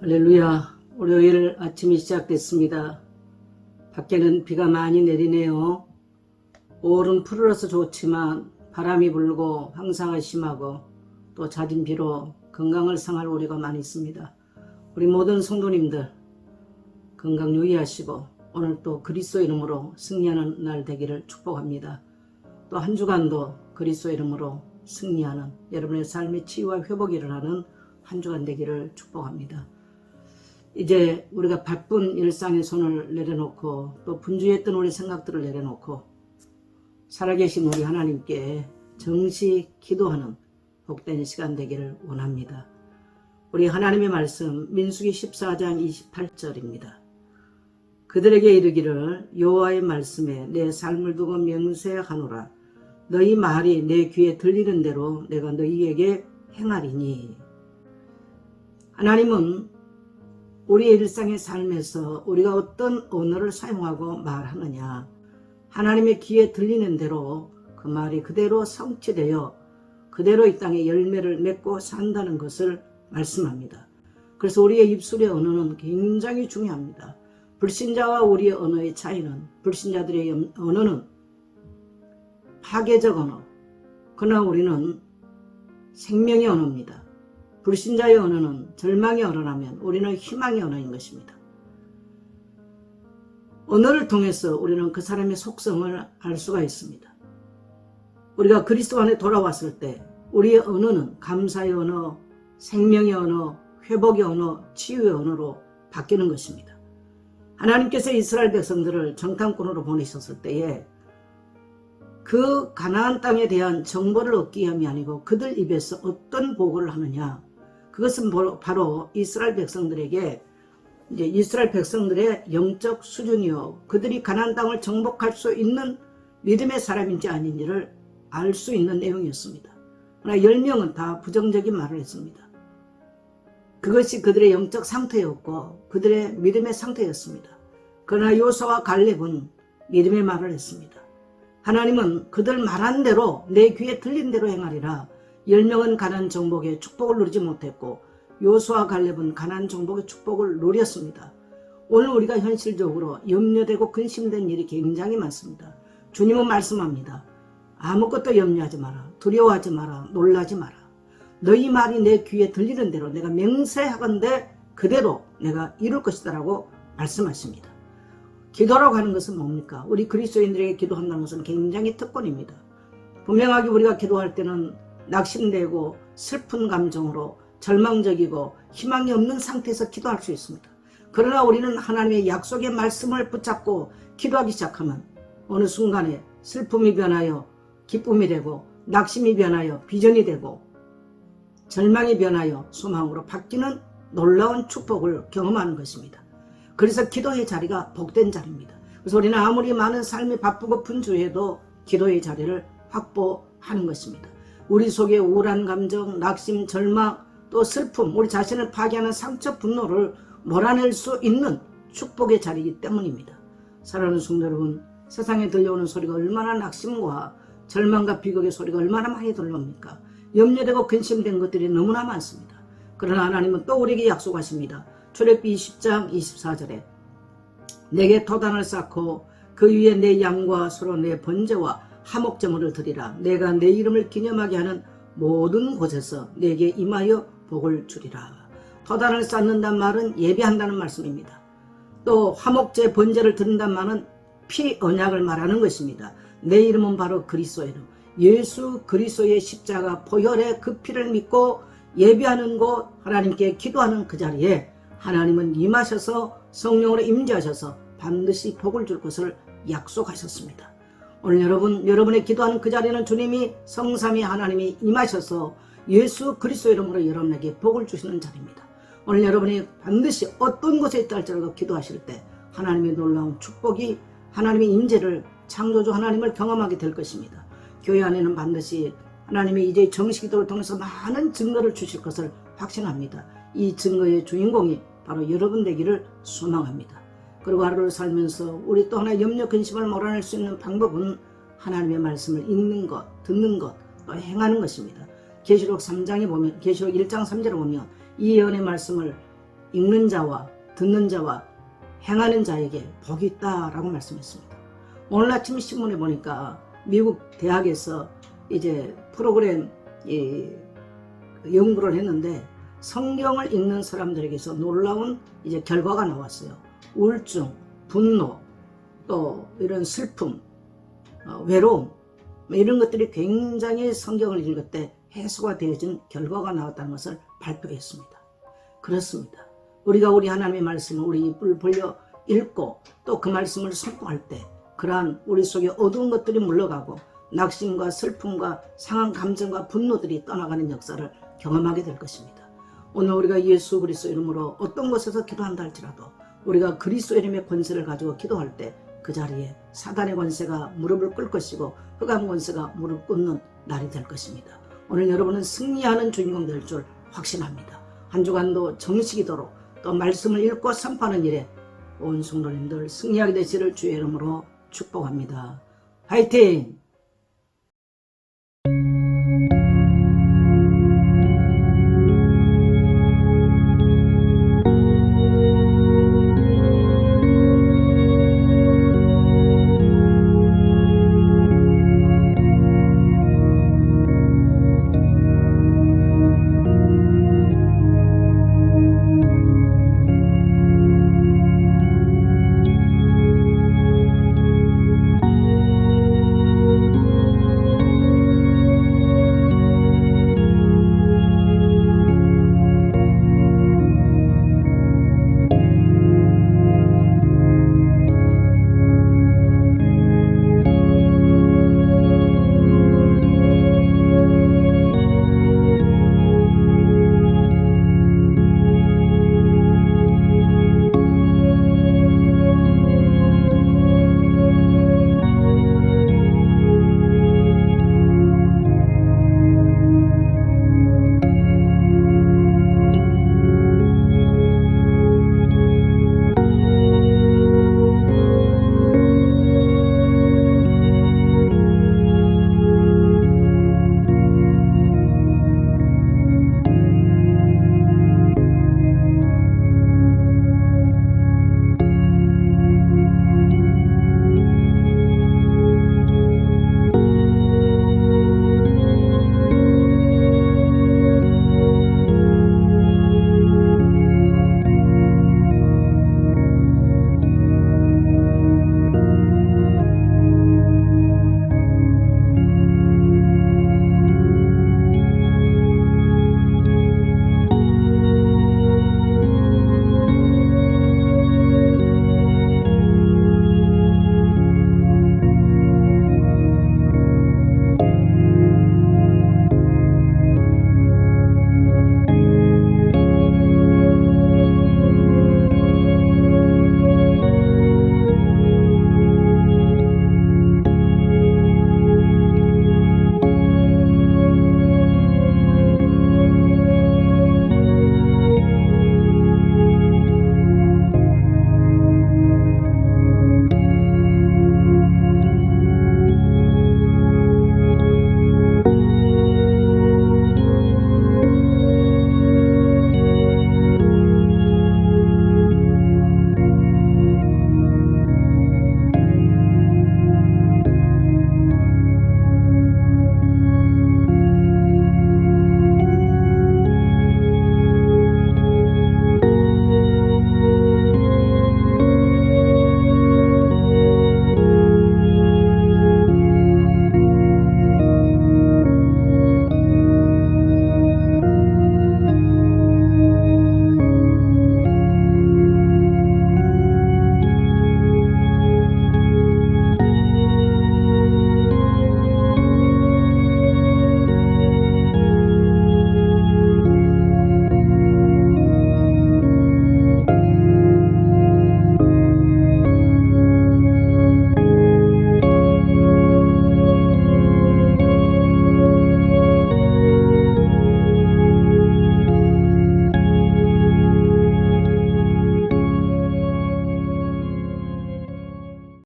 할렐루야. 월요일 아침이 시작됐습니다. 밖에는 비가 많이 내리네요. 5월은 푸르러서 좋지만 바람이 불고 황사가 심하고 또 잦은 비로 건강을 상할 우려가 많이 있습니다. 우리 모든 성도님들 건강 유의하시고 오늘 또 그리스도 이름으로 승리하는 날 되기를 축복합니다. 또 한 주간도 그리스도 이름으로 승리하는 여러분의 삶의 치유와 회복이 일어나는 한 주간 되기를 축복합니다. 이제 우리가 바쁜 일상의 손을 내려놓고 또 분주했던 우리 생각들을 내려놓고 살아계신 우리 하나님께 정시 기도하는 복된 시간 되기를 원합니다. 우리 하나님의 말씀 민수기 14장 28절입니다. 그들에게 이르기를 여호와의 말씀에 내 삶을 두고 명세하노라. 너희 말이 내 귀에 들리는 대로 내가 너희에게 행하리니. 하나님은 우리의 일상의 삶에서 우리가 어떤 언어를 사용하고 말하느냐, 하나님의 귀에 들리는 대로 그 말이 그대로 성취되어 그대로 이 땅에 열매를 맺고 산다는 것을 말씀합니다. 그래서 우리의 입술의 언어는 굉장히 중요합니다. 불신자와 우리의 언어의 차이는, 불신자들의 언어는 파괴적 언어, 그러나 우리는 생명의 언어입니다. 불신자의 언어는 절망의 언어라면 우리는 희망의 언어인 것입니다. 언어를 통해서 우리는 그 사람의 속성을 알 수가 있습니다. 우리가 그리스도 안에 돌아왔을 때 우리의 언어는 감사의 언어, 생명의 언어, 회복의 언어, 치유의 언어로 바뀌는 것입니다. 하나님께서 이스라엘 백성들을 정탐꾼으로 보내셨을 때에 그 가나안 땅에 대한 정보를 얻기 위함이 아니고 그들 입에서 어떤 보고를 하느냐, 그것은 바로 이스라엘 백성들에게 이제 이스라엘 백성들의 영적 수준이요, 그들이 가나안 땅을 정복할 수 있는 믿음의 사람인지 아닌지를 알 수 있는 내용이었습니다. 그러나 10명은 다 부정적인 말을 했습니다. 그것이 그들의 영적 상태였고 그들의 믿음의 상태였습니다. 그러나 요수아와 갈렙은 믿음의 말을 했습니다. 하나님은 그들 말한 대로 내 귀에 들린 대로 행하리라. 10명은 가나안 정복의 축복을 누리지 못했고 요수아와 갈렙은 가나안 정복의 축복을 누렸습니다. 오늘 우리가 현실적으로 염려되고 근심된 일이 굉장히 많습니다. 주님은 말씀합니다. 아무것도 염려하지 마라. 두려워하지 마라. 놀라지 마라. 너희 말이 내 귀에 들리는 대로 내가 맹세하건대 그대로 내가 이룰 것이다 라고 말씀하십니다. 기도라고 하는 것은 뭡니까? 우리 그리스도인들에게 기도한다는 것은 굉장히 특권입니다. 분명하게 우리가 기도할 때는 낙심되고 슬픈 감정으로 절망적이고 희망이 없는 상태에서 기도할 수 있습니다. 그러나 우리는 하나님의 약속의 말씀을 붙잡고 기도하기 시작하면 어느 순간에 슬픔이 변하여 기쁨이 되고 낙심이 변하여 비전이 되고 절망이 변하여 소망으로 바뀌는 놀라운 축복을 경험하는 것입니다. 그래서 기도의 자리가 복된 자리입니다. 그래서 우리는 아무리 많은 삶이 바쁘고 분주해도 기도의 자리를 확보하는 것입니다. 우리 속에 우울한 감정, 낙심, 절망, 또 슬픔, 우리 자신을 파괴하는 상처, 분노를 몰아낼 수 있는 축복의 자리이기 때문입니다. 사랑하는 성도 여러분, 세상에 들려오는 소리가 얼마나 낙심과 절망과 비극의 소리가 얼마나 많이 들려옵니까? 염려되고 근심된 것들이 너무나 많습니다. 그러나 하나님은 또 우리에게 약속하십니다. 출애굽기 20장 24절에 내게 토단을 쌓고 그 위에 내 양과 소로 내 번제와 화목제물을 드리라. 내가 내 이름을 기념하게 하는 모든 곳에서 내게 임하여 복을 주리라. 토단을 쌓는다는 말은 예배한다는 말씀입니다. 또 화목제 번제를 드린다는 말은 피 언약을 말하는 것입니다. 내 이름은 바로 그리스도의 이름, 예수 그리스도의 십자가 보혈의 그 피를 믿고 예배하는 곳, 하나님께 기도하는 그 자리에 하나님은 임하셔서 성령으로 임재하셔서 반드시 복을 줄 것을 약속하셨습니다. 오늘 여러분의 기도하는 그 자리는 주님이 성삼위 하나님이 임하셔서 예수 그리스도 이름으로 여러분에게 복을 주시는 자리입니다. 오늘 여러분이 반드시 어떤 곳에 있다 할지라도 기도하실 때 하나님의 놀라운 축복이 하나님의 임재를 창조주 하나님을 경험하게 될 것입니다. 교회 안에는 반드시 하나님이 이제 정식 기도를 통해서 많은 증거를 주실 것을 확신합니다. 이 증거의 주인공이 바로 여러분 되기를 소망합니다. 그리고 하루를 살면서 우리 또 하나 염려 근심을 몰아낼 수 있는 방법은 하나님의 말씀을 읽는 것, 듣는 것, 또 행하는 것입니다. 계시록 3장에 보면, 계시록 1장 3절에 보면 이 예언의 말씀을 읽는 자와 듣는 자와 행하는 자에게 복이 있다라고 말씀했습니다. 오늘 아침 신문에 보니까 미국 대학에서 이제 프로그램 연구를 했는데 성경을 읽는 사람들에게서 놀라운 이제 결과가 나왔어요. 우울증, 분노, 또 이런 슬픔, 외로움 이런 것들이 굉장히 성경을 읽을 때 해소가 되어진 결과가 나왔다는 것을 발표했습니다. 그렇습니다. 우리가 우리 하나님의 말씀을 우리 입을 벌려 읽고 또 그 말씀을 선포할 때 그러한 우리 속에 어두운 것들이 물러가고 낙심과 슬픔과 상한 감정과 분노들이 떠나가는 역사를 경험하게 될 것입니다. 오늘 우리가 예수 그리스도 이름으로 어떤 곳에서 기도한다 할지라도 우리가 그리스도 이름의 권세를 가지고 기도할 때 그 자리에 사단의 권세가 무릎을 꿇을 것이고 흑암 권세가 무릎 꿇는 날이 될 것입니다. 오늘 여러분은 승리하는 주인공 될 줄 확신합니다. 한 주간도 정식이도록 또 말씀을 읽고 선포하는 일에 온 성도님들 승리하게 되시를 주의 이름으로 축복합니다. 화이팅!